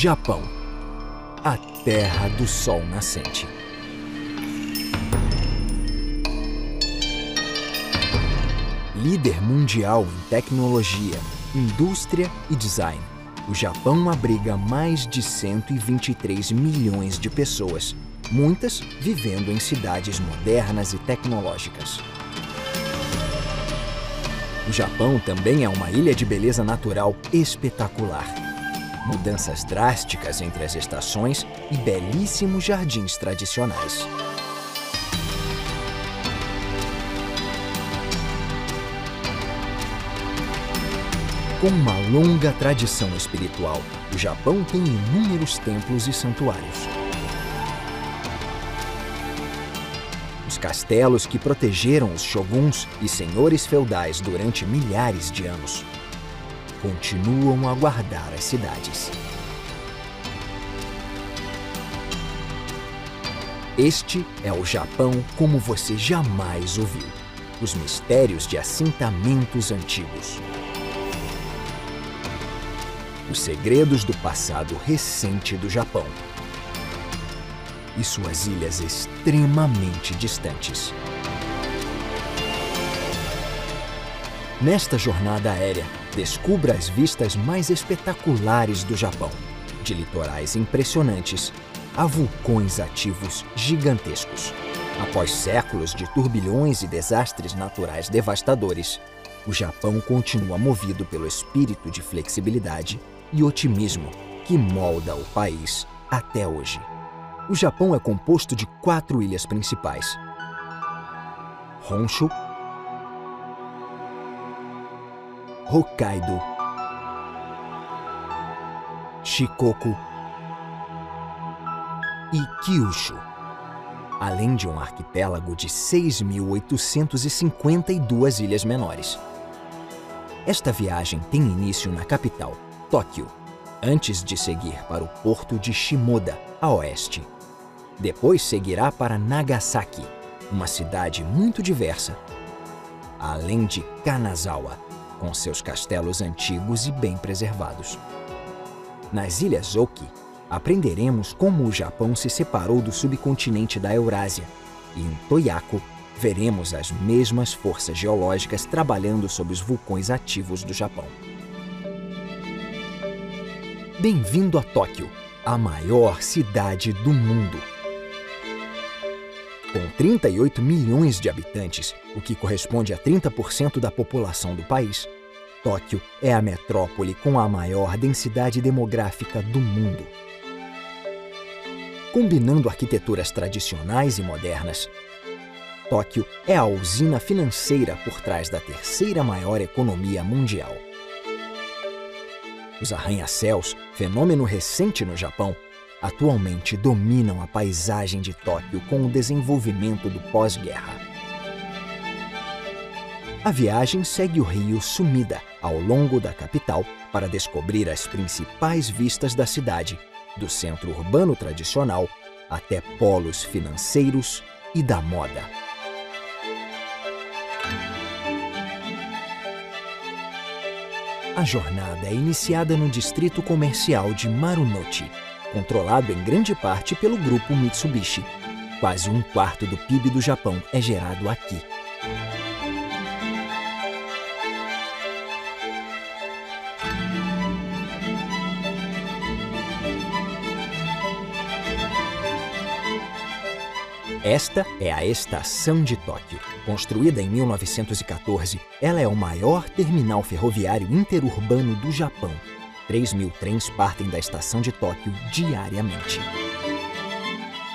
Japão, a terra do sol nascente. Líder mundial em tecnologia, indústria e design, o Japão abriga mais de 123 milhões de pessoas, muitas vivendo em cidades modernas e tecnológicas. O Japão também é uma ilha de beleza natural espetacular. Mudanças drásticas entre as estações e belíssimos jardins tradicionais. Com uma longa tradição espiritual, o Japão tem inúmeros templos e santuários. Os castelos que protegeram os shoguns e senhores feudais durante milhares de anos continuam a guardar as cidades. Este é o Japão como você jamais ouviu. Os mistérios de assentamentos antigos. Os segredos do passado recente do Japão. E suas ilhas extremamente distantes. Nesta jornada aérea, descubra as vistas mais espetaculares do Japão, de litorais impressionantes a vulcões ativos gigantescos. Após séculos de turbilhões e desastres naturais devastadores, o Japão continua movido pelo espírito de flexibilidade e otimismo que molda o país até hoje. O Japão é composto de 4 ilhas principais: Honshu, Hokkaido, Shikoku e Kyushu, além de um arquipélago de 6.852 ilhas menores. Esta viagem tem início na capital, Tóquio, antes de seguir para o porto de Shimoda, a oeste. Depois seguirá para Nagasaki, uma cidade muito diversa, além de Kanazawa, com seus castelos antigos e bem preservados. Nas Ilhas Oki, aprenderemos como o Japão se separou do subcontinente da Eurásia, e em Toyako veremos as mesmas forças geológicas trabalhando sob os vulcões ativos do Japão. Bem-vindo a Tóquio, a maior cidade do mundo. Com 38 milhões de habitantes, o que corresponde a 30% da população do país, Tóquio é a metrópole com a maior densidade demográfica do mundo. Combinando arquiteturas tradicionais e modernas, Tóquio é a usina financeira por trás da terceira maior economia mundial. Os arranha-céus, fenômeno recente no Japão, atualmente dominam a paisagem de Tóquio com o desenvolvimento do pós-guerra. A viagem segue o rio Sumida ao longo da capital para descobrir as principais vistas da cidade, do centro urbano tradicional até polos financeiros e da moda. A jornada é iniciada no distrito comercial de Marunouchi, controlado em grande parte pelo grupo Mitsubishi. Quase 1/4 do PIB do Japão é gerado aqui. Esta é a Estação de Tóquio. Construída em 1914, ela é o maior terminal ferroviário interurbano do Japão. 3.000 trens partem da Estação de Tóquio diariamente.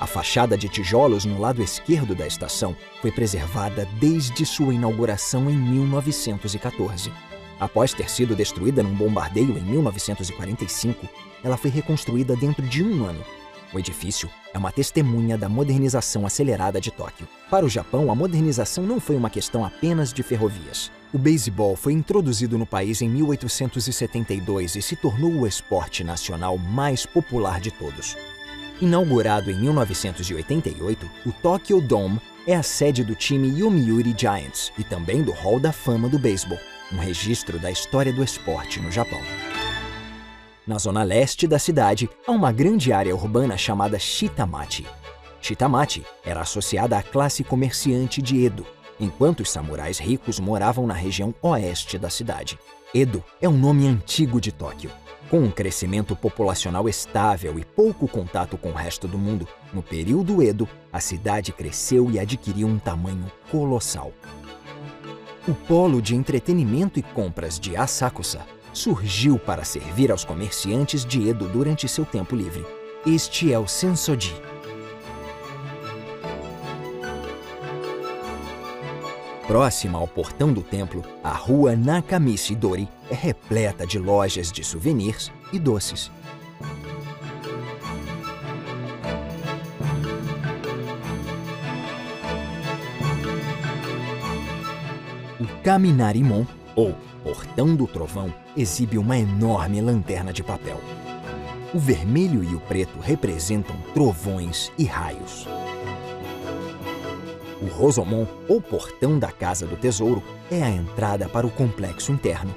A fachada de tijolos no lado esquerdo da estação foi preservada desde sua inauguração em 1914. Após ter sido destruída num bombardeio em 1945, ela foi reconstruída dentro de um ano. O edifício é uma testemunha da modernização acelerada de Tóquio. Para o Japão, a modernização não foi uma questão apenas de ferrovias. O beisebol foi introduzido no país em 1872 e se tornou o esporte nacional mais popular de todos. Inaugurado em 1988, o Tokyo Dome é a sede do time Yomiuri Giants e também do Hall da Fama do Beisebol, um registro da história do esporte no Japão. Na zona leste da cidade, há uma grande área urbana chamada Shitamachi. Shitamachi era associada à classe comerciante de Edo, enquanto os samurais ricos moravam na região oeste da cidade. Edo é um nome antigo de Tóquio. Com um crescimento populacional estável e pouco contato com o resto do mundo, no período Edo, a cidade cresceu e adquiriu um tamanho colossal. O polo de entretenimento e compras de Asakusa surgiu para servir aos comerciantes de Edo durante seu tempo livre. Este é o Sensoji. Próxima ao portão do templo, a rua Nakamichi-dori é repleta de lojas de souvenirs e doces. O Kaminarimon, ou Portão do Trovão, exibe uma enorme lanterna de papel. O vermelho e o preto representam trovões e raios. O Rosomon, ou Portão da Casa do Tesouro, é a entrada para o complexo interno.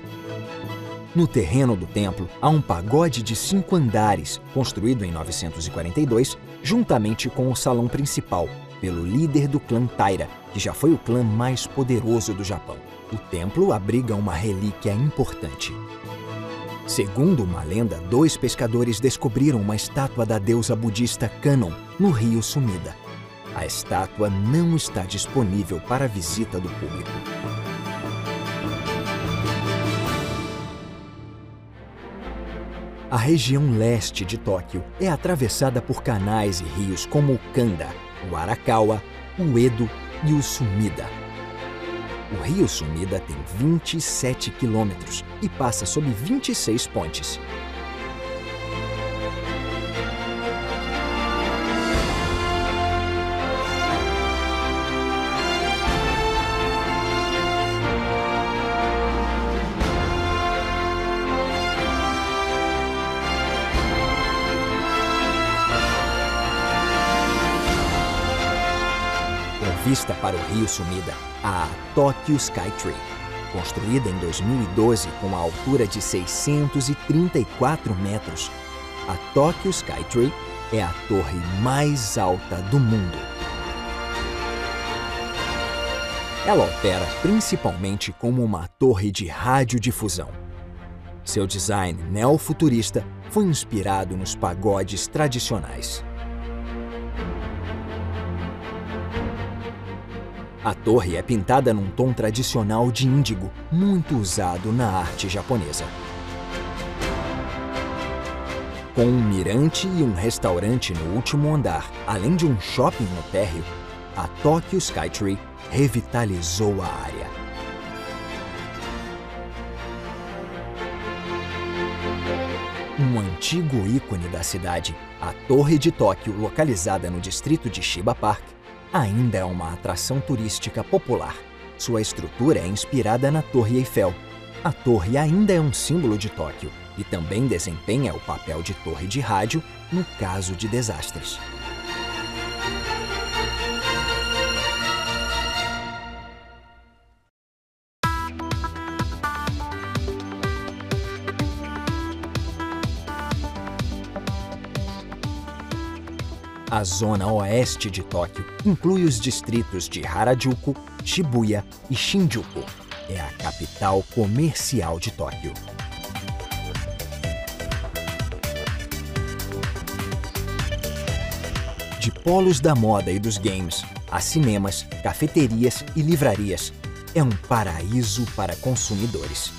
No terreno do templo, há um pagode de 5 andares, construído em 942, juntamente com o salão principal, pelo líder do clã Taira, que já foi o clã mais poderoso do Japão. O templo abriga uma relíquia importante. Segundo uma lenda, 2 pescadores descobriram uma estátua da deusa budista Kannon no rio Sumida. A estátua não está disponível para visita do público. A região leste de Tóquio é atravessada por canais e rios como o Kanda, o Arakawa, o Edo e o Sumida. O rio Sumida tem 27 quilômetros e passa sob 26 pontes. Vista para o rio Sumida, a Tokyo Skytree, construída em 2012 com a altura de 634 metros. A Tokyo Skytree é a torre mais alta do mundo. Ela opera principalmente como uma torre de radiodifusão. Seu design neofuturista foi inspirado nos pagodes tradicionais. A torre é pintada num tom tradicional de índigo, muito usado na arte japonesa. Com um mirante e um restaurante no último andar, além de um shopping no térreo, a Tokyo Skytree revitalizou a área. Um antigo ícone da cidade, a Torre de Tóquio, localizada no distrito de Shiba Park, ainda é uma atração turística popular. Sua estrutura é inspirada na Torre Eiffel. A torre ainda é um símbolo de Tóquio e também desempenha o papel de torre de rádio no caso de desastres. A zona oeste de Tóquio inclui os distritos de Harajuku, Shibuya e Shinjuku. É a capital comercial de Tóquio. De polos da moda e dos games, a cinemas, cafeterias e livrarias, é um paraíso para consumidores.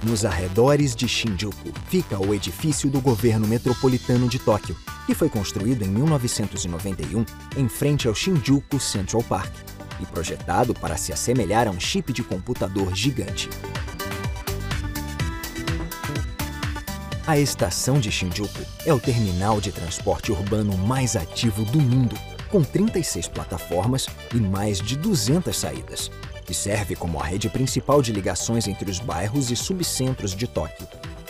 Nos arredores de Shinjuku fica o edifício do governo metropolitano de Tóquio, que foi construído em 1991 em frente ao Shinjuku Central Park e projetado para se assemelhar a um chip de computador gigante. A estação de Shinjuku é o terminal de transporte urbano mais ativo do mundo, com 36 plataformas e mais de 200 saídas, e serve como a rede principal de ligações entre os bairros e subcentros de Tóquio.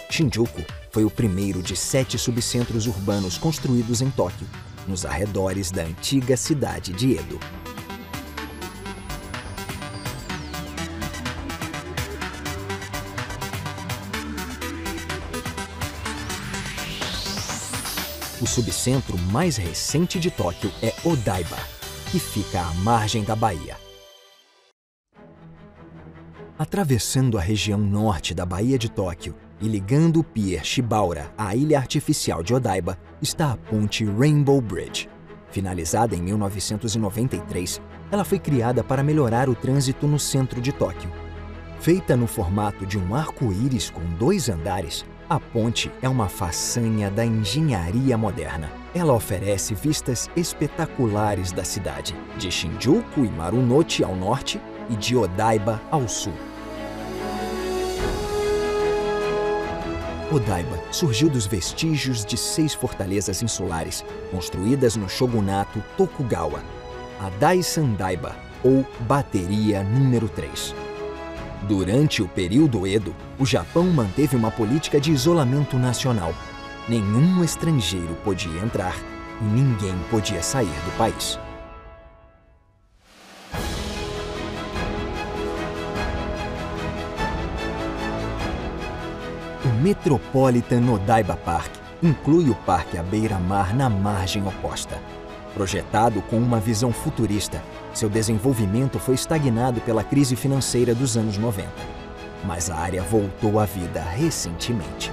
Shinjuku foi o primeiro de 7 subcentros urbanos construídos em Tóquio nos arredores da antiga cidade de Edo. O subcentro mais recente de Tóquio é Odaiba, que fica à margem da baía. Atravessando a região norte da Baía de Tóquio e ligando o pier Shibaura à ilha artificial de Odaiba, está a ponte Rainbow Bridge. Finalizada em 1993, ela foi criada para melhorar o trânsito no centro de Tóquio. Feita no formato de um arco-íris com 2 andares, a ponte é uma façanha da engenharia moderna. Ela oferece vistas espetaculares da cidade, de Shinjuku e Marunouchi ao norte e de Odaiba ao sul. Odaiba surgiu dos vestígios de 6 fortalezas insulares, construídas no shogunato Tokugawa, a Daisandaiba, ou Bateria número 3. Durante o período Edo, o Japão manteve uma política de isolamento nacional. Nenhum estrangeiro podia entrar e ninguém podia sair do país. O Metropolitan Odaiba Park inclui o parque à beira-mar na margem oposta. Projetado com uma visão futurista, seu desenvolvimento foi estagnado pela crise financeira dos anos 90. Mas a área voltou à vida recentemente.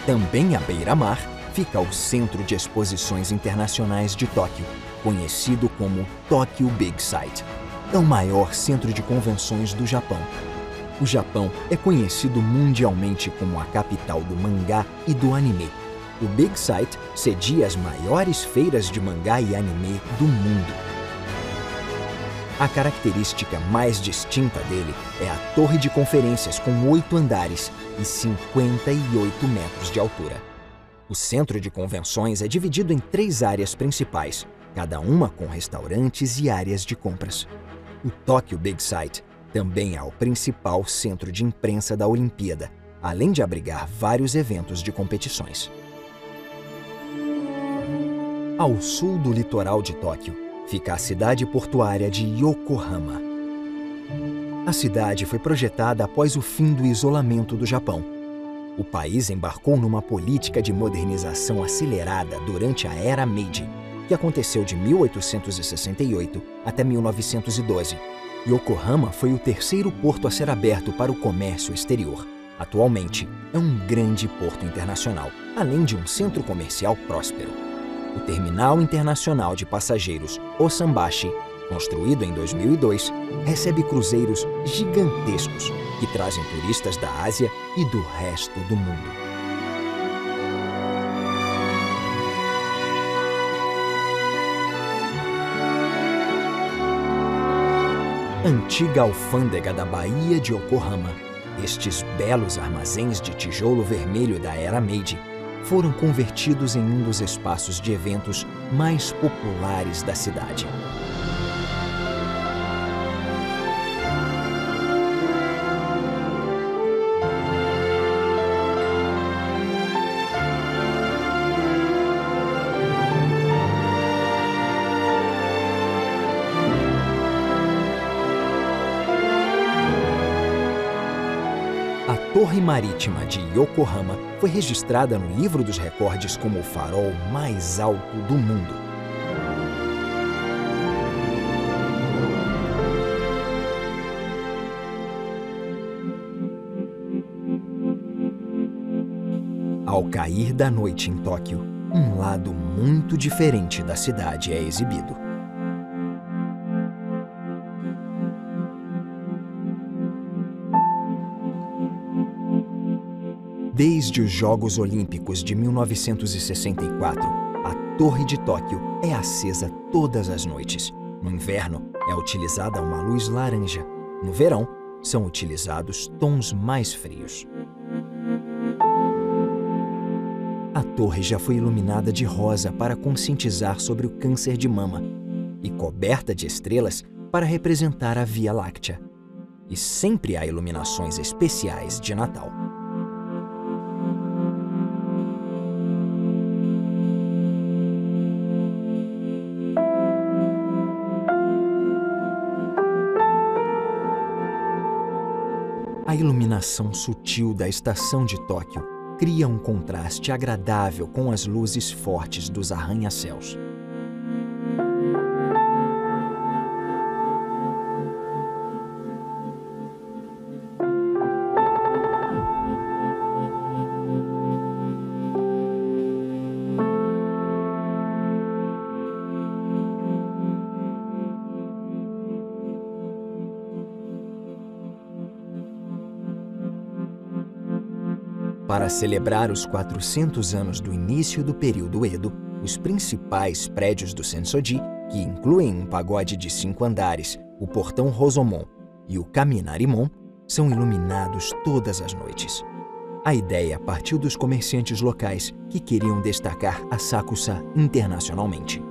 Também à beira-mar fica o Centro de Exposições Internacionais de Tóquio, conhecido como Tokyo Big Sight. É o maior centro de convenções do Japão. O Japão é conhecido mundialmente como a capital do mangá e do anime. O Big Sight cedia as maiores feiras de mangá e anime do mundo. A característica mais distinta dele é a torre de conferências com 8 andares e 58 metros de altura. O centro de convenções é dividido em 3 áreas principais, cada uma com restaurantes e áreas de compras. O Tokyo Big Sight também é o principal centro de imprensa da Olimpíada, além de abrigar vários eventos de competições. Ao sul do litoral de Tóquio, fica a cidade portuária de Yokohama. A cidade foi projetada após o fim do isolamento do Japão. O país embarcou numa política de modernização acelerada durante a Era Meiji, que aconteceu de 1868 até 1912. Yokohama foi o terceiro porto a ser aberto para o comércio exterior. Atualmente, é um grande porto internacional, além de um centro comercial próspero. O Terminal Internacional de Passageiros Osambashi, construído em 2002, recebe cruzeiros gigantescos que trazem turistas da Ásia e do resto do mundo. Antiga alfândega da Baía de Yokohama, estes belos armazéns de tijolo vermelho da Era Meiji foram convertidos em um dos espaços de eventos mais populares da cidade. A Torre Marítima de Yokohama foi registrada no Livro dos Recordes como o farol mais alto do mundo. Ao cair da noite em Tóquio, um lado muito diferente da cidade é exibido. Desde os Jogos Olímpicos de 1964, a Torre de Tóquio é acesa todas as noites. No inverno, é utilizada uma luz laranja. No verão, são utilizados tons mais frios. A torre já foi iluminada de rosa para conscientizar sobre o câncer de mama e coberta de estrelas para representar a Via Láctea. E sempre há iluminações especiais de Natal. A iluminação sutil da estação de Tóquio cria um contraste agradável com as luzes fortes dos arranha-céus. Para celebrar os 400 anos do início do período Edo, os principais prédios do Sensoji, que incluem um pagode de 5 andares, o portão Rosomon e o Kaminarimon, são iluminados todas as noites. A ideia partiu dos comerciantes locais que queriam destacar a Asakusa internacionalmente.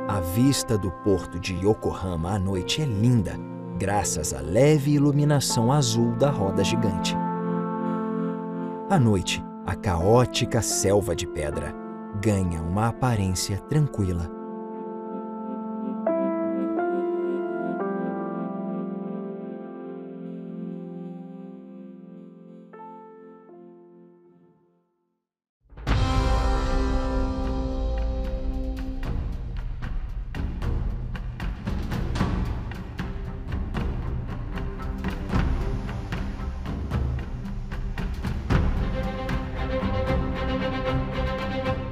A vista do porto de Yokohama à noite é linda, graças à leve iluminação azul da roda gigante. À noite, a caótica selva de pedra ganha uma aparência tranquila.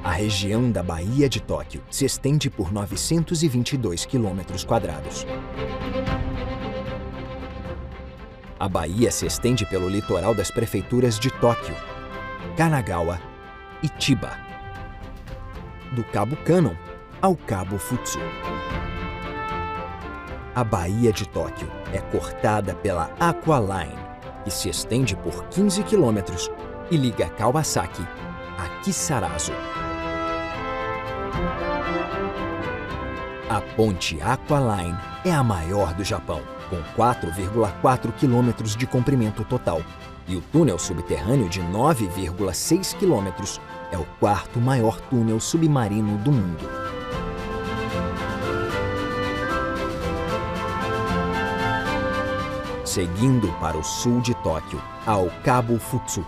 A região da Baía de Tóquio se estende por 922 km². A baía se estende pelo litoral das prefeituras de Tóquio, Kanagawa e Chiba, do Cabo Kannon ao Cabo Futsu. A Baía de Tóquio é cortada pela Aqua Line, que se estende por 15 km e liga Kawasaki a Kisarazu. A ponte Aqua Line é a maior do Japão, com 4,4 km de comprimento total, e o túnel subterrâneo de 9,6 km é o quarto maior túnel submarino do mundo. Seguindo para o sul de Tóquio, ao Cabo Futsu.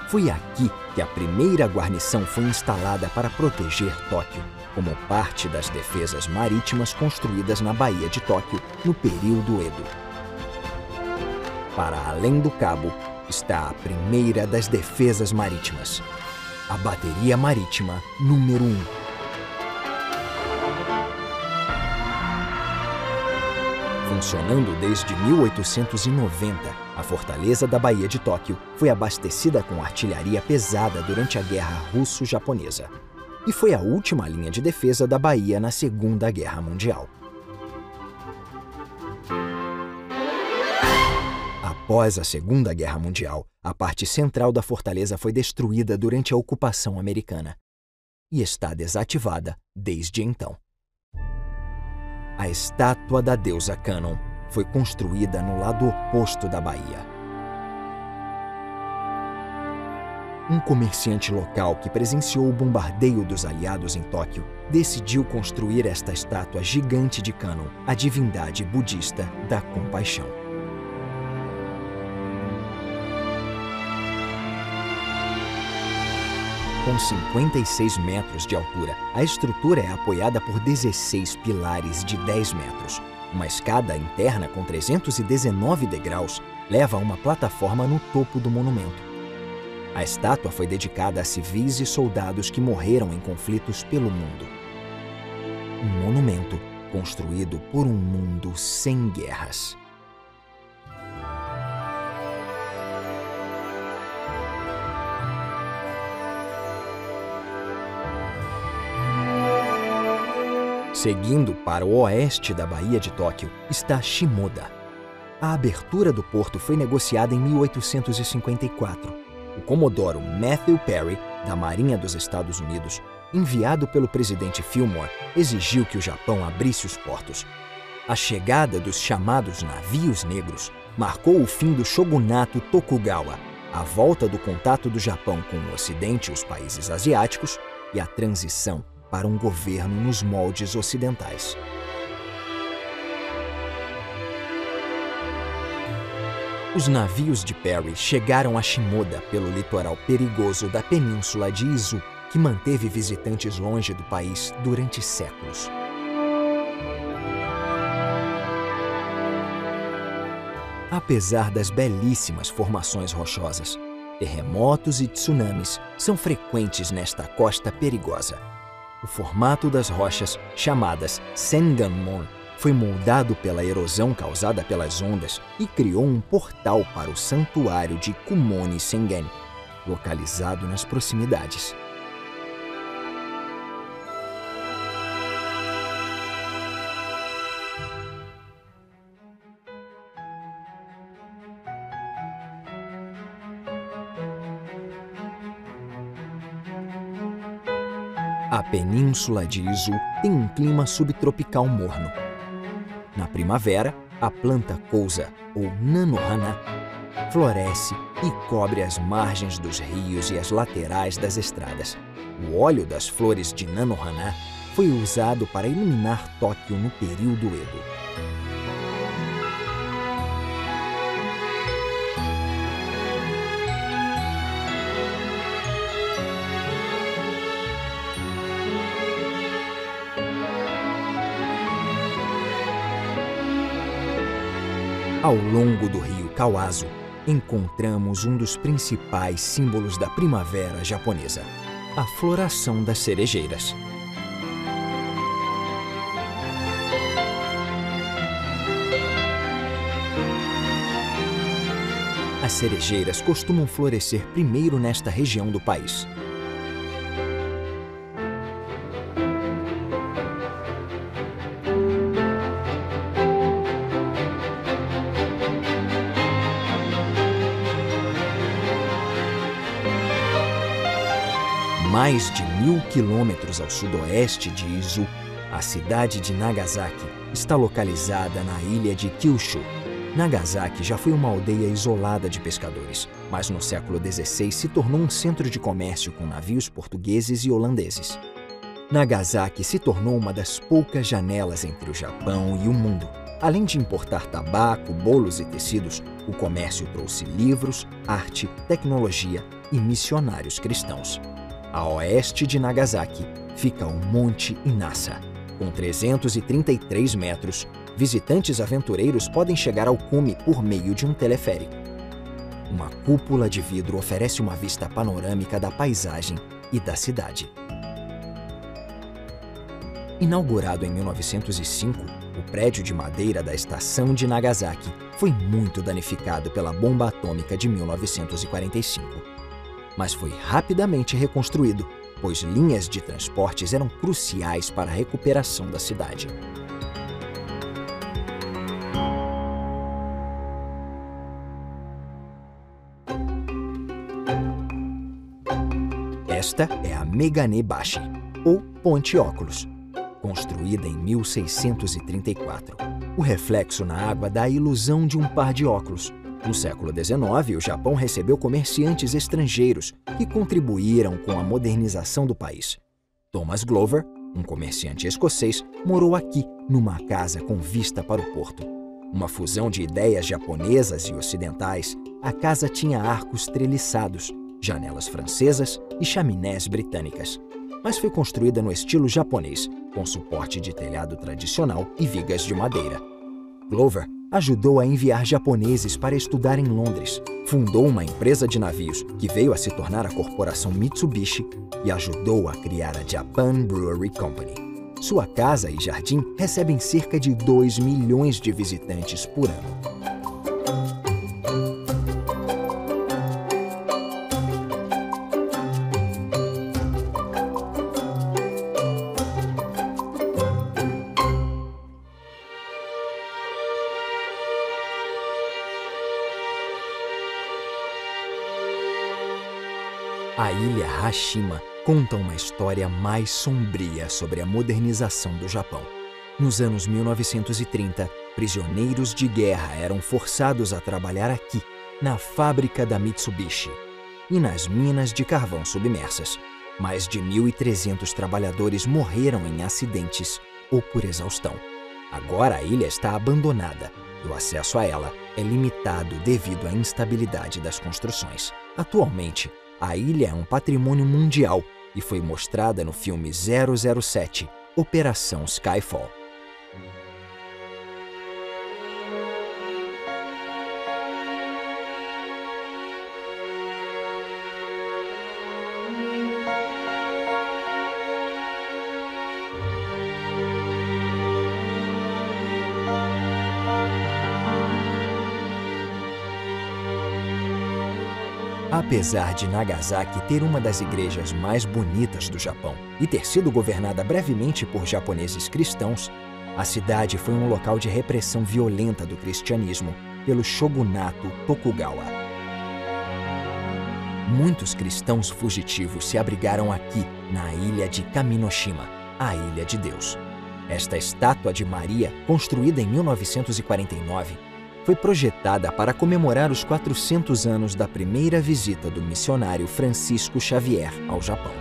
Foi aqui que a primeira guarnição foi instalada para proteger Tóquio, como parte das defesas marítimas construídas na Baía de Tóquio no período Edo. Para além do cabo está a primeira das defesas marítimas, a Bateria Marítima número 1. Funcionando desde 1890, a fortaleza da Baía de Tóquio foi abastecida com artilharia pesada durante a Guerra Russo-Japonesa e foi a última linha de defesa da Baía na Segunda Guerra Mundial. Após a Segunda Guerra Mundial, a parte central da fortaleza foi destruída durante a ocupação americana e está desativada desde então. A estátua da deusa Kannon foi construída no lado oposto da baía. Um comerciante local que presenciou o bombardeio dos aliados em Tóquio decidiu construir esta estátua gigante de Kannon, a divindade budista da compaixão. Com 56 metros de altura, a estrutura é apoiada por 16 pilares de 10 metros. Uma escada interna com 319 degraus leva a uma plataforma no topo do monumento. A estátua foi dedicada a civis e soldados que morreram em conflitos pelo mundo. Um monumento construído por um mundo sem guerras. Seguindo para o oeste da Baía de Tóquio está Shimoda. A abertura do porto foi negociada em 1854. O comodoro Matthew Perry, da Marinha dos Estados Unidos, enviado pelo presidente Fillmore, exigiu que o Japão abrisse os portos. A chegada dos chamados navios negros marcou o fim do shogunato Tokugawa, a volta do contato do Japão com o Ocidente e os países asiáticos e a transição para um governo nos moldes ocidentais. Os navios de Perry chegaram a Shimoda pelo litoral perigoso da península de Izu, que manteve visitantes longe do país durante séculos. Apesar das belíssimas formações rochosas, terremotos e tsunamis são frequentes nesta costa perigosa. O formato das rochas, chamadas Senganmon, foi moldado pela erosão causada pelas ondas e criou um portal para o santuário de Kumoni Sengen, localizado nas proximidades. A península de Izu tem um clima subtropical morno. Na primavera, a planta Kousa, ou Nanohana, floresce e cobre as margens dos rios e as laterais das estradas. O óleo das flores de Nanohana foi usado para iluminar Tóquio no período Edo. Ao longo do rio Kawazu, encontramos um dos principais símbolos da primavera japonesa, a floração das cerejeiras. As cerejeiras costumam florescer primeiro nesta região do país. Mais de 1000 quilômetros ao sudoeste de Izu, a cidade de Nagasaki está localizada na ilha de Kyushu. Nagasaki já foi uma aldeia isolada de pescadores, mas no século XVI se tornou um centro de comércio com navios portugueses e holandeses. Nagasaki se tornou uma das poucas janelas entre o Japão e o mundo. Além de importar tabaco, bolos e tecidos, o comércio trouxe livros, arte, tecnologia e missionários cristãos. A oeste de Nagasaki fica o Monte Inasa. Com 333 metros, visitantes aventureiros podem chegar ao cume por meio de um teleférico. Uma cúpula de vidro oferece uma vista panorâmica da paisagem e da cidade. Inaugurado em 1905, o prédio de madeira da estação de Nagasaki foi muito danificado pela bomba atômica de 1945. Mas foi rapidamente reconstruído, pois linhas de transportes eram cruciais para a recuperação da cidade. Esta é a Meganebashi, ou Ponte Óculos, construída em 1634. O reflexo na água dá a ilusão de um par de óculos. No século XIX, o Japão recebeu comerciantes estrangeiros que contribuíram com a modernização do país. Thomas Glover, um comerciante escocês, morou aqui, numa casa com vista para o porto. Uma fusão de ideias japonesas e ocidentais, a casa tinha arcos treliçados, janelas francesas e chaminés britânicas. Mas foi construída no estilo japonês, com suporte de telhado tradicional e vigas de madeira. Glover ajudou a enviar japoneses para estudar em Londres, fundou uma empresa de navios que veio a se tornar a corporação Mitsubishi e ajudou a criar a Japan Brewery Company. Sua casa e jardim recebem cerca de 2 milhões de visitantes por ano. A ilha Hashima conta uma história mais sombria sobre a modernização do Japão. Nos anos 1930, prisioneiros de guerra eram forçados a trabalhar aqui, na fábrica da Mitsubishi, e nas minas de carvão submersas. Mais de 1.300 trabalhadores morreram em acidentes ou por exaustão. Agora a ilha está abandonada e o acesso a ela é limitado devido à instabilidade das construções. Atualmente, a ilha é um patrimônio mundial e foi mostrada no filme 007, Operação Skyfall. Apesar de Nagasaki ter uma das igrejas mais bonitas do Japão e ter sido governada brevemente por japoneses cristãos, a cidade foi um local de repressão violenta do cristianismo pelo shogunato Tokugawa. Muitos cristãos fugitivos se abrigaram aqui, na ilha de Kaminoshima, a Ilha de Deus. Esta estátua de Maria, construída em 1949, foi projetada para comemorar os 400 anos da primeira visita do missionário Francisco Xavier ao Japão.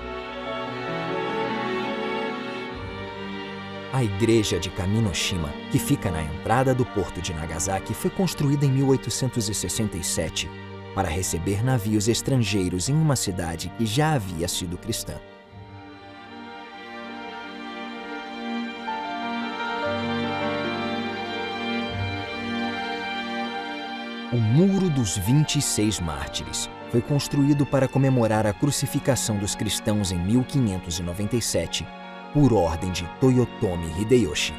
A igreja de Kaminoshima, que fica na entrada do porto de Nagasaki, foi construída em 1867 para receber navios estrangeiros em uma cidade que já havia sido cristã. O Muro dos 26 Mártires foi construído para comemorar a crucificação dos cristãos em 1597, por ordem de Toyotomi Hideyoshi.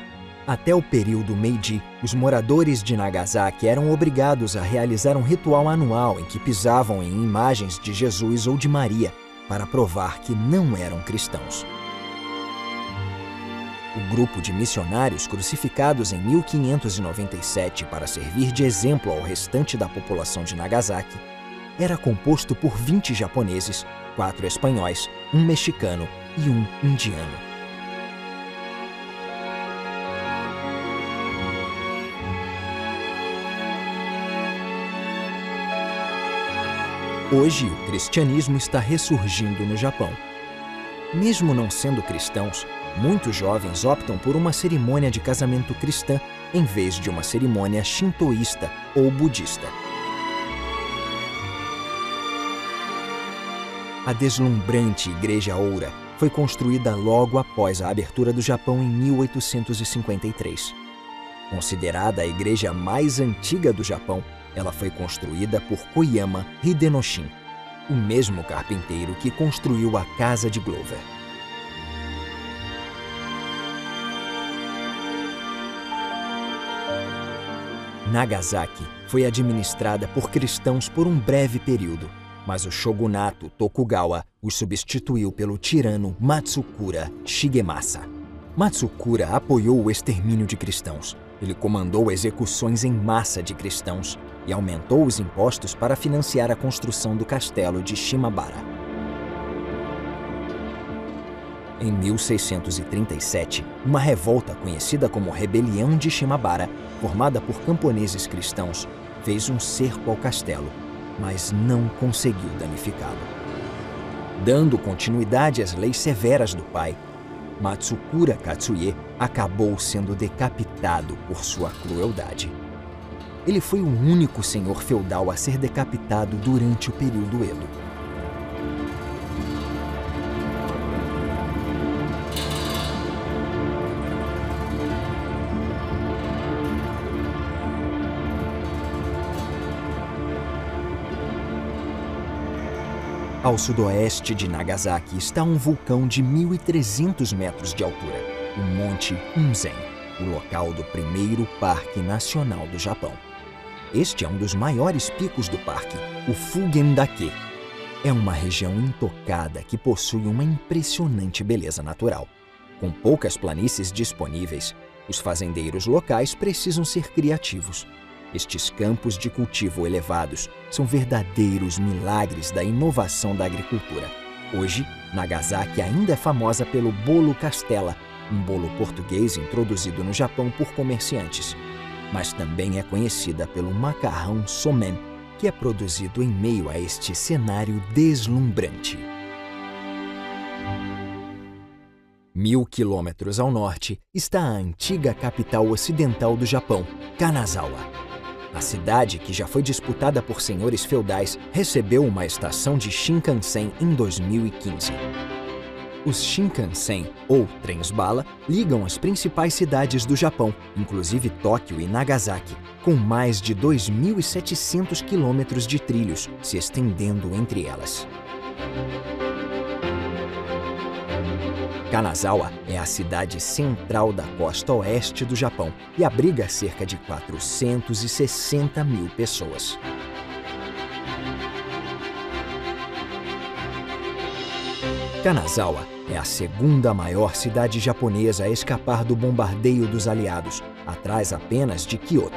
Até o período Meiji, os moradores de Nagasaki eram obrigados a realizar um ritual anual em que pisavam em imagens de Jesus ou de Maria para provar que não eram cristãos. O grupo de missionários crucificados em 1597 para servir de exemplo ao restante da população de Nagasaki era composto por 20 japoneses, 4 espanhóis, 1 mexicano e 1 indiano. Hoje, o cristianismo está ressurgindo no Japão. Mesmo não sendo cristãos, muitos jovens optam por uma cerimônia de casamento cristã em vez de uma cerimônia shintoísta ou budista. A deslumbrante Igreja Oura foi construída logo após a abertura do Japão em 1853. Considerada a igreja mais antiga do Japão, ela foi construída por Koyama Hidenoshin, o mesmo carpinteiro que construiu a Casa de Glover. Nagasaki foi administrada por cristãos por um breve período, mas o shogunato Tokugawa os substituiu pelo tirano Matsukura Shigemasa. Matsukura apoiou o extermínio de cristãos. Ele comandou execuções em massa de cristãos e aumentou os impostos para financiar a construção do castelo de Shimabara. Em 1637, uma revolta conhecida como Rebelião de Shimabara, formada por camponeses cristãos, fez um cerco ao castelo, mas não conseguiu danificá-lo. Dando continuidade às leis severas do pai, Matsukura Katsuie acabou sendo decapitado por sua crueldade. Ele foi o único senhor feudal a ser decapitado durante o período Edo. Ao sudoeste de Nagasaki está um vulcão de 1.300 metros de altura, o Monte Unzen, o local do primeiro Parque Nacional do Japão. Este é um dos maiores picos do parque, o Fugen-dake. É uma região intocada que possui uma impressionante beleza natural. Com poucas planícies disponíveis, os fazendeiros locais precisam ser criativos. Estes campos de cultivo elevados são verdadeiros milagres da inovação da agricultura. Hoje, Nagasaki ainda é famosa pelo bolo castella, um bolo português introduzido no Japão por comerciantes. Mas também é conhecida pelo macarrão somen, que é produzido em meio a este cenário deslumbrante. 1.000 quilômetros ao norte está a antiga capital ocidental do Japão, Kanazawa. A cidade, que já foi disputada por senhores feudais, recebeu uma estação de Shinkansen em 2015. Os Shinkansen, ou trens-bala, ligam as principais cidades do Japão, inclusive Tóquio e Nagasaki, com mais de 2.700 quilômetros de trilhos se estendendo entre elas. Kanazawa é a cidade central da costa oeste do Japão e abriga cerca de 460 mil pessoas. Kanazawa é a segunda maior cidade japonesa a escapar do bombardeio dos aliados, atrás apenas de Kyoto.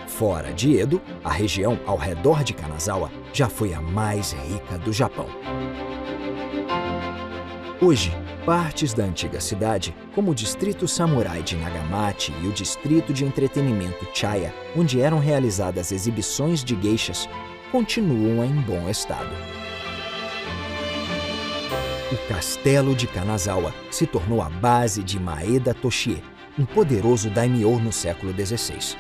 Fora de Edo, a região ao redor de Kanazawa já foi a mais rica do Japão. Hoje, partes da antiga cidade, como o distrito samurai de Nagamachi e o distrito de entretenimento Chaya, onde eram realizadas exibições de geishas, continuam em bom estado. O castelo de Kanazawa se tornou a base de Maeda Toshie, um poderoso daimyo no século XVI.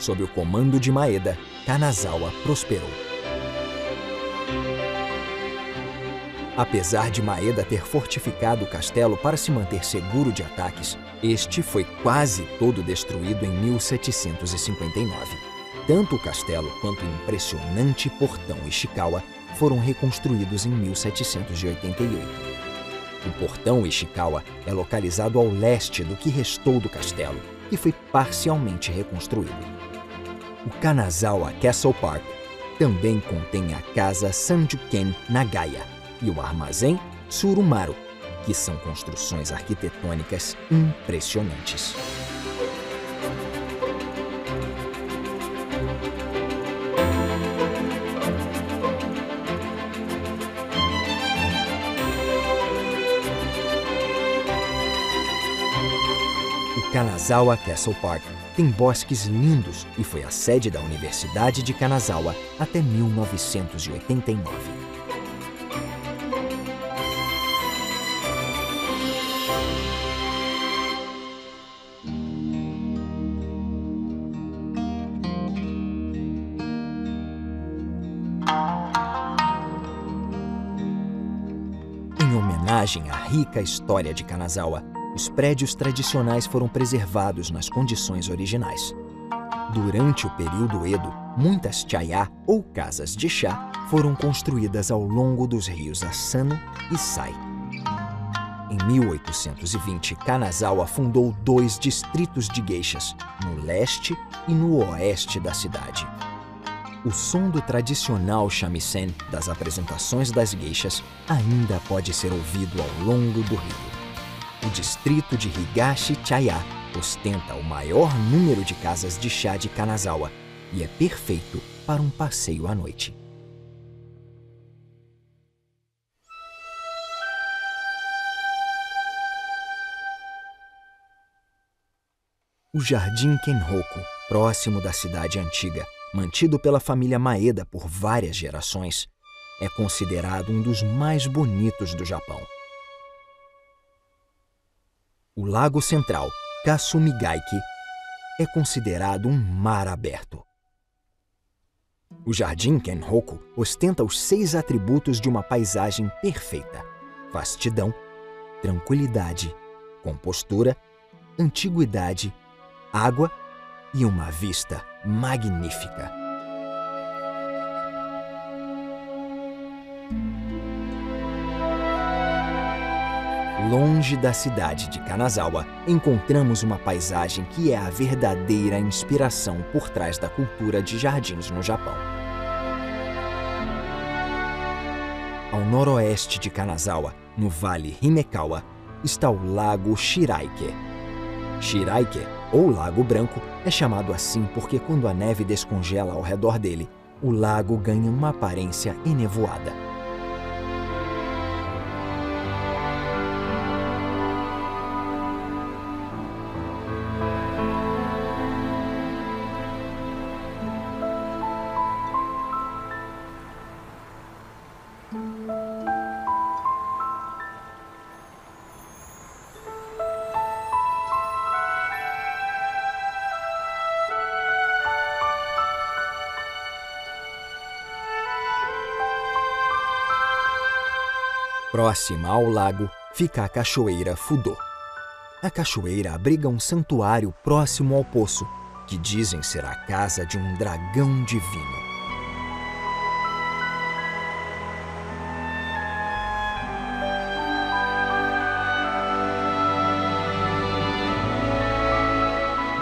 Sob o comando de Maeda, Kanazawa prosperou. Apesar de Maeda ter fortificado o castelo para se manter seguro de ataques, este foi quase todo destruído em 1759. Tanto o castelo quanto o impressionante portão Ishikawa foram reconstruídos em 1788. O portão Ishikawa é localizado ao leste do que restou do castelo, que foi parcialmente reconstruído. O Kanazawa Castle Park também contém a Casa Sanjuken Nagaya e o Armazém Tsurumaru, que são construções arquitetônicas impressionantes. O Kanazawa Castle Park tem bosques lindos e foi a sede da Universidade de Kanazawa até 1989. Em homenagem à rica história de Kanazawa, os prédios tradicionais foram preservados nas condições originais. Durante o período Edo, muitas chaya, ou casas de chá, foram construídas ao longo dos rios Asano e Sai. Em 1820, Kanazawa fundou 2 distritos de geishas, no leste e no oeste da cidade. O som do tradicional shamisen das apresentações das geishas ainda pode ser ouvido ao longo do rio. O distrito de Higashi-chaya ostenta o maior número de casas de chá de Kanazawa e é perfeito para um passeio à noite. O Jardim Kenroku, próximo da cidade antiga, mantido pela família Maeda por várias gerações, é considerado um dos mais bonitos do Japão. O Lago Central, Kasumigaike, é considerado um mar aberto. O Jardim Kenroku ostenta os 6 atributos de uma paisagem perfeita: vastidão, tranquilidade, compostura, antiguidade, água e uma vista magnífica. Longe da cidade de Kanazawa, encontramos uma paisagem que é a verdadeira inspiração por trás da cultura de jardins no Japão. Ao noroeste de Kanazawa, no Vale Himekawa, está o Lago Shiraike. Shiraike, ou Lago Branco, é chamado assim porque quando a neve descongela ao redor dele, o lago ganha uma aparência enevoada. Próxima ao lago fica a Cachoeira Fudô. A cachoeira abriga um santuário próximo ao poço, que dizem ser a casa de um dragão divino.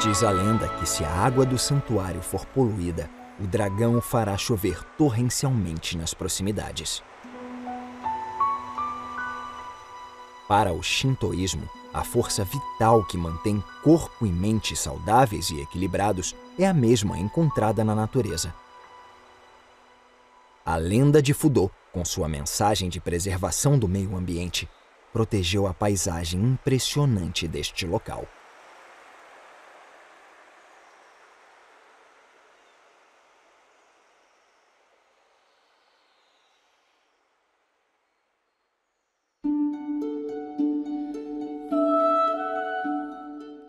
Diz a lenda que se a água do santuário for poluída, o dragão fará chover torrencialmente nas proximidades. Para o shintoísmo, a força vital que mantém corpo e mente saudáveis e equilibrados é a mesma encontrada na natureza. A lenda de Fudô, com sua mensagem de preservação do meio ambiente, protegeu a paisagem impressionante deste local.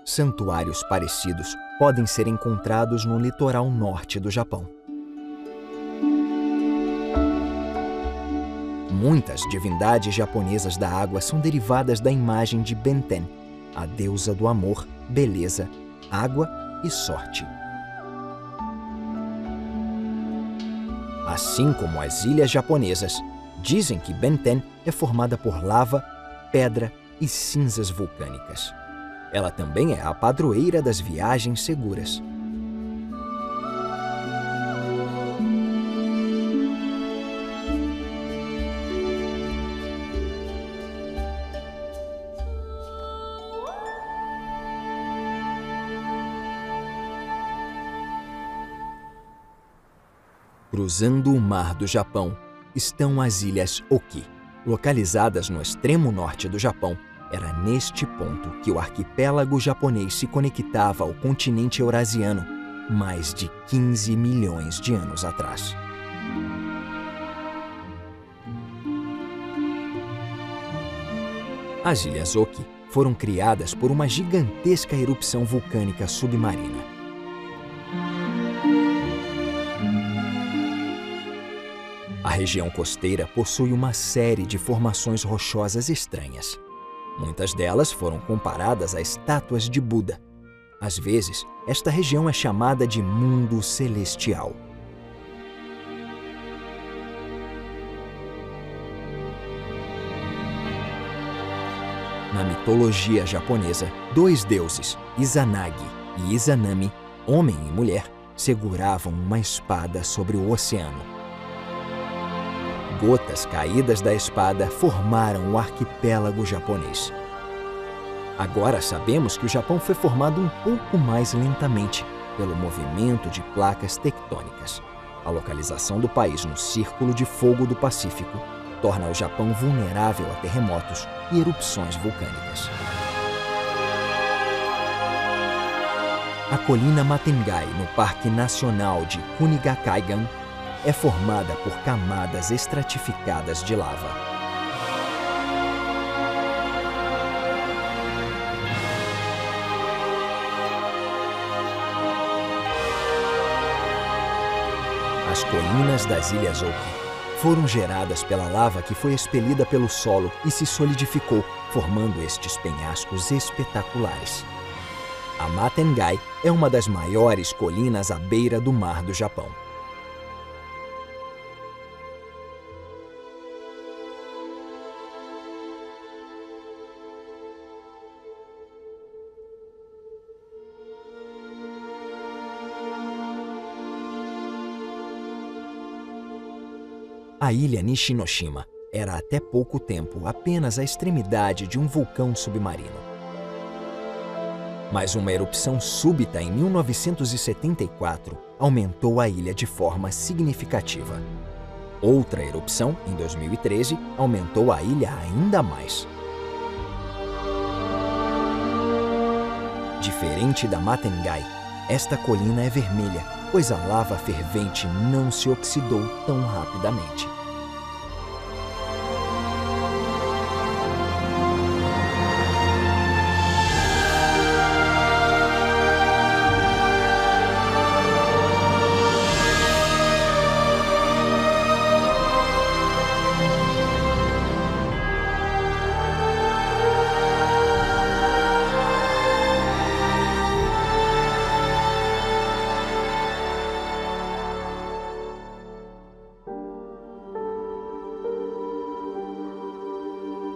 Santuários parecidos podem ser encontrados no litoral norte do Japão. Muitas divindades japonesas da água são derivadas da imagem de Benten, a deusa do amor, beleza, água e sorte. Assim como as ilhas japonesas, dizem que Benten é formada por lava, pedra e cinzas vulcânicas. Ela também é a padroeira das viagens seguras. Cruzando o mar do Japão estão as Ilhas Oki, localizadas no extremo norte do Japão. Era neste ponto que o arquipélago japonês se conectava ao continente eurasiano mais de 15 milhões de anos atrás. As Ilhas Oki foram criadas por uma gigantesca erupção vulcânica submarina. A região costeira possui uma série de formações rochosas estranhas. Muitas delas foram comparadas a estátuas de Buda. Às vezes, esta região é chamada de Mundo Celestial. Na mitologia japonesa, dois deuses, Izanagi e Izanami, homem e mulher, seguravam uma espada sobre o oceano. Gotas caídas da espada formaram o arquipélago japonês. Agora sabemos que o Japão foi formado um pouco mais lentamente pelo movimento de placas tectônicas. A localização do país no Círculo de Fogo do Pacífico torna o Japão vulnerável a terremotos e erupções vulcânicas. A colina Matengai, no Parque Nacional de Kunigakaigan, é formada por camadas estratificadas de lava. As colinas das Ilhas Oki foram geradas pela lava que foi expelida pelo solo e se solidificou, formando estes penhascos espetaculares. A Matengai é uma das maiores colinas à beira do mar do Japão. A ilha Nishinoshima era até pouco tempo apenas a extremidade de um vulcão submarino. Mas uma erupção súbita em 1974 aumentou a ilha de forma significativa. Outra erupção, em 2013, aumentou a ilha ainda mais. Diferente da Matengai, esta colina é vermelha, pois a lava fervente não se oxidou tão rapidamente.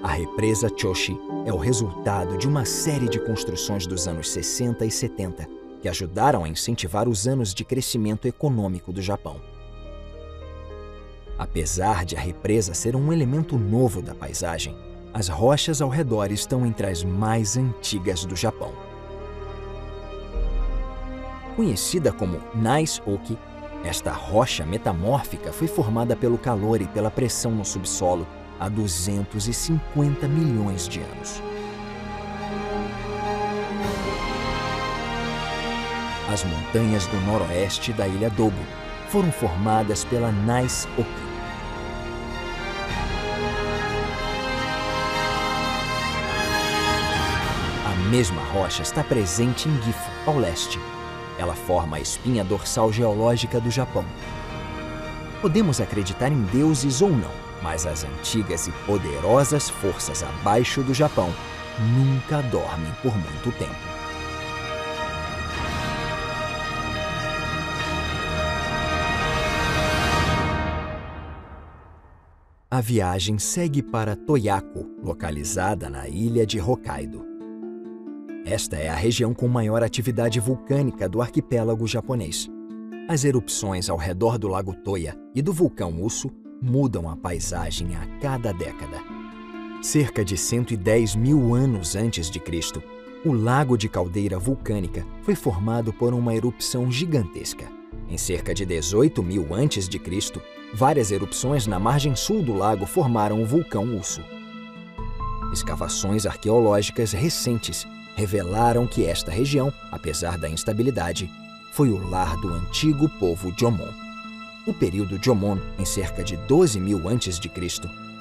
A represa Choshi é o resultado de uma série de construções dos anos 60 e 70 que ajudaram a incentivar os anos de crescimento econômico do Japão. Apesar de a represa ser um elemento novo da paisagem, as rochas ao redor estão entre as mais antigas do Japão. Conhecida como Nais-oki, esta rocha metamórfica foi formada pelo calor e pela pressão no subsolo há 250 milhões de anos. As montanhas do noroeste da ilha Dogo foram formadas pela Nais-oki. A mesma rocha está presente em Gifu, ao leste. Ela forma a espinha dorsal geológica do Japão. Podemos acreditar em deuses ou não, mas as antigas e poderosas forças abaixo do Japão nunca dormem por muito tempo. A viagem segue para Toyako, localizada na ilha de Hokkaido. Esta é a região com maior atividade vulcânica do arquipélago japonês. As erupções ao redor do Lago Toya e do vulcão Usu mudam a paisagem a cada década. Cerca de 110 mil anos antes de Cristo, o lago de caldeira vulcânica foi formado por uma erupção gigantesca. Em cerca de 18 mil antes de Cristo, várias erupções na margem sul do lago formaram o vulcão Usu. Escavações arqueológicas recentes revelaram que esta região, apesar da instabilidade, foi o lar do antigo povo Jomon. O período Jomon, em cerca de 12 mil a.C.,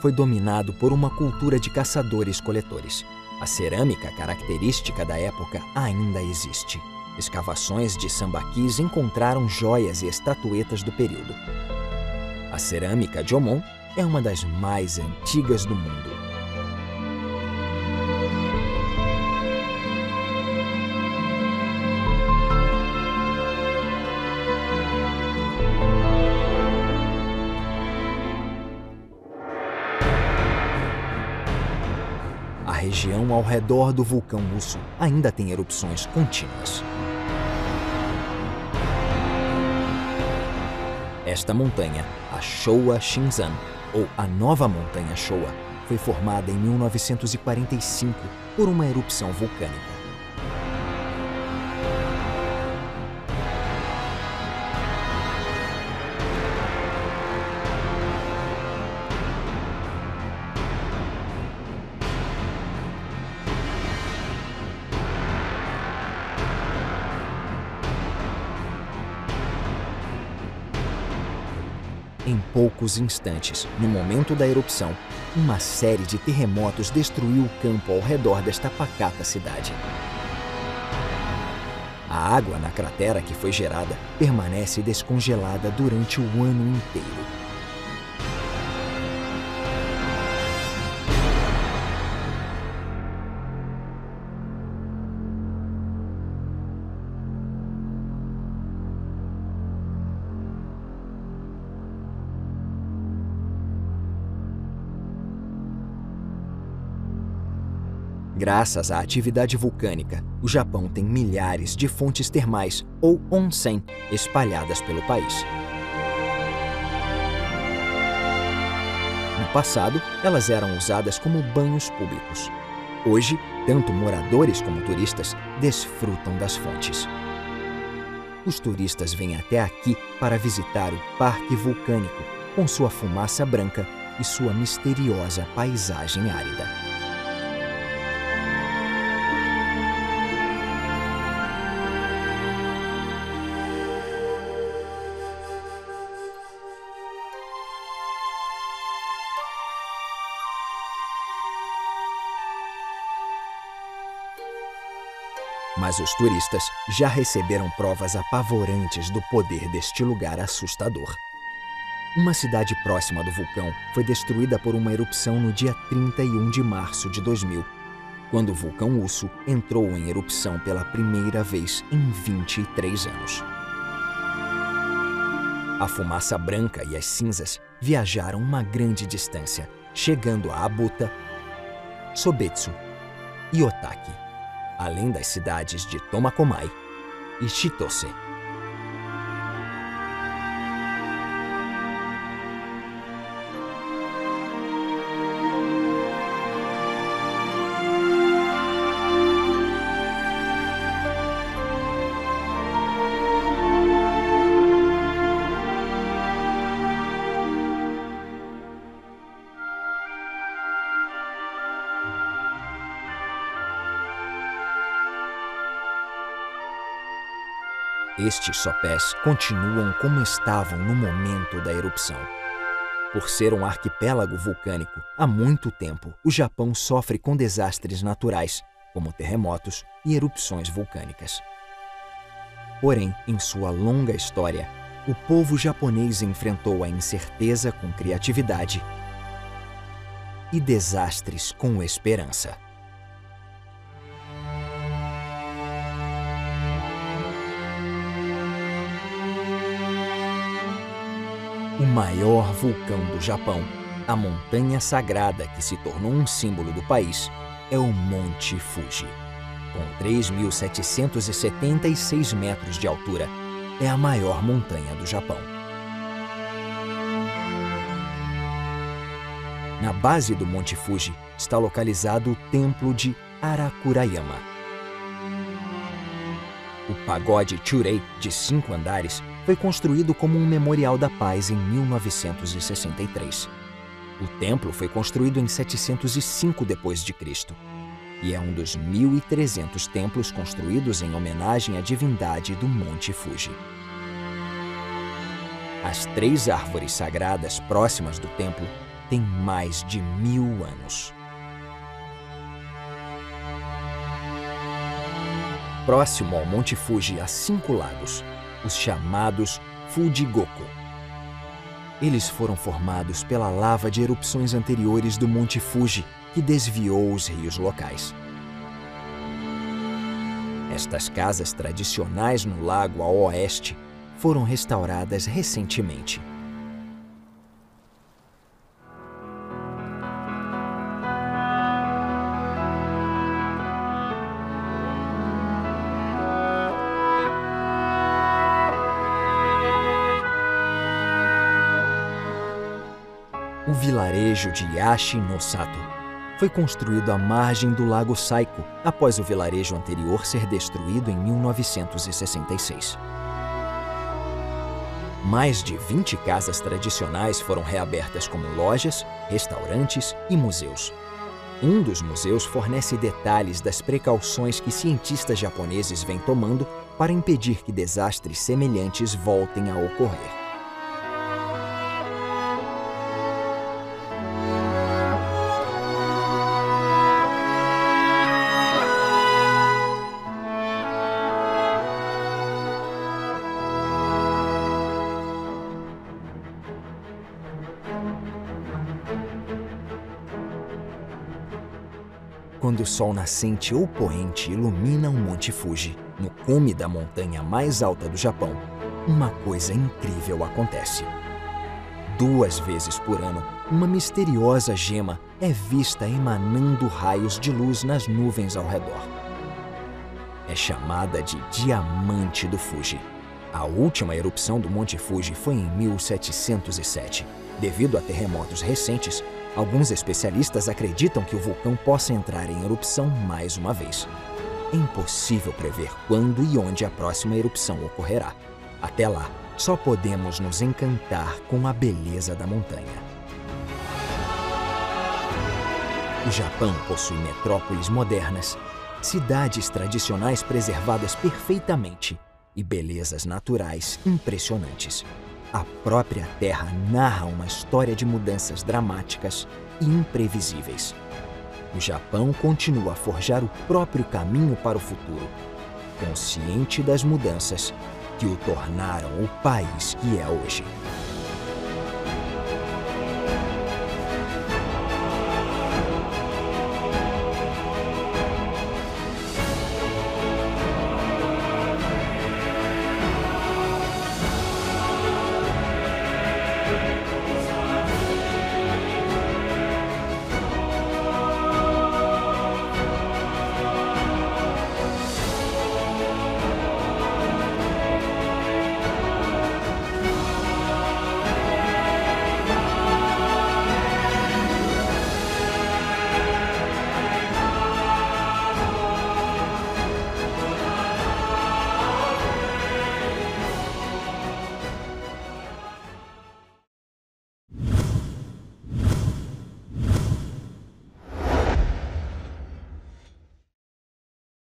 foi dominado por uma cultura de caçadores-coletores. A cerâmica característica da época ainda existe. Escavações de sambaquis encontraram joias e estatuetas do período. A cerâmica Jomon é uma das mais antigas do mundo. A região ao redor do vulcão Usu ainda tem erupções contínuas. Esta montanha, a Showa Shinzan, ou a Nova Montanha Showa, foi formada em 1945 por uma erupção vulcânica. Em poucos instantes, no momento da erupção, uma série de terremotos destruiu o campo ao redor desta pacata cidade. A água na cratera que foi gerada permanece descongelada durante o ano inteiro. Graças à atividade vulcânica, o Japão tem milhares de fontes termais, ou onsen, espalhadas pelo país. passado, elas eram usadas como banhos públicos. Hoje, tanto moradores como turistas desfrutam das fontes. Os turistas vêm até aqui para visitar o Parque Vulcânico, com sua fumaça branca e sua misteriosa paisagem árida. Mas os turistas já receberam provas apavorantes do poder deste lugar assustador. Uma cidade próxima do vulcão foi destruída por uma erupção no dia 31 de março de 2000, quando o vulcão Usso entrou em erupção pela primeira vez em 23 anos. A fumaça branca e as cinzas viajaram uma grande distância, chegando a Abuta, Sobetsu e Otaki, além das cidades de Tomakomai e Chitose. Estes sopés continuam como estavam no momento da erupção. Por ser um arquipélago vulcânico, há muito tempo o Japão sofre com desastres naturais, como terremotos e erupções vulcânicas. Porém, em sua longa história, o povo japonês enfrentou a incerteza com criatividade e desastres com esperança. O maior vulcão do Japão, a montanha sagrada que se tornou um símbolo do país, é o Monte Fuji. Com 3.776 metros de altura, é a maior montanha do Japão. Na base do Monte Fuji está localizado o Templo de Arakurayama. O Pagode Churei, de 5 andares, foi construído como um memorial da paz em 1963. O templo foi construído em 705 d.C. e é um dos 1.300 templos construídos em homenagem à divindade do Monte Fuji. As 3 árvores sagradas próximas do templo têm mais de 1000 anos. Próximo ao Monte Fuji há 5 lagos, os chamados Fujigoku. Eles foram formados pela lava de erupções anteriores do Monte Fuji, que desviou os rios locais. Estas casas tradicionais no lago a oeste foram restauradas recentemente. O vilarejo de Yashi no Sato foi construído à margem do lago Saiko após o vilarejo anterior ser destruído em 1966. Mais de 20 casas tradicionais foram reabertas como lojas, restaurantes e museus. Um dos museus fornece detalhes das precauções que cientistas japoneses vêm tomando para impedir que desastres semelhantes voltem a ocorrer. Quando o sol nascente ou poente ilumina o Monte Fuji, no cume da montanha mais alta do Japão, uma coisa incrível acontece. 2 vezes por ano, uma misteriosa gema é vista emanando raios de luz nas nuvens ao redor. É chamada de Diamante do Fuji. A última erupção do Monte Fuji foi em 1707. Devido a terremotos recentes, Alguns especialistas acreditam que o vulcão possa entrar em erupção mais uma vez. É impossível prever quando e onde a próxima erupção ocorrerá. Até lá, só podemos nos encantar com a beleza da montanha. O Japão possui metrópoles modernas, cidades tradicionais preservadas perfeitamente e belezas naturais impressionantes. A própria Terra narra uma história de mudanças dramáticas e imprevisíveis. O Japão continua a forjar o próprio caminho para o futuro, consciente das mudanças que o tornaram o país que é hoje.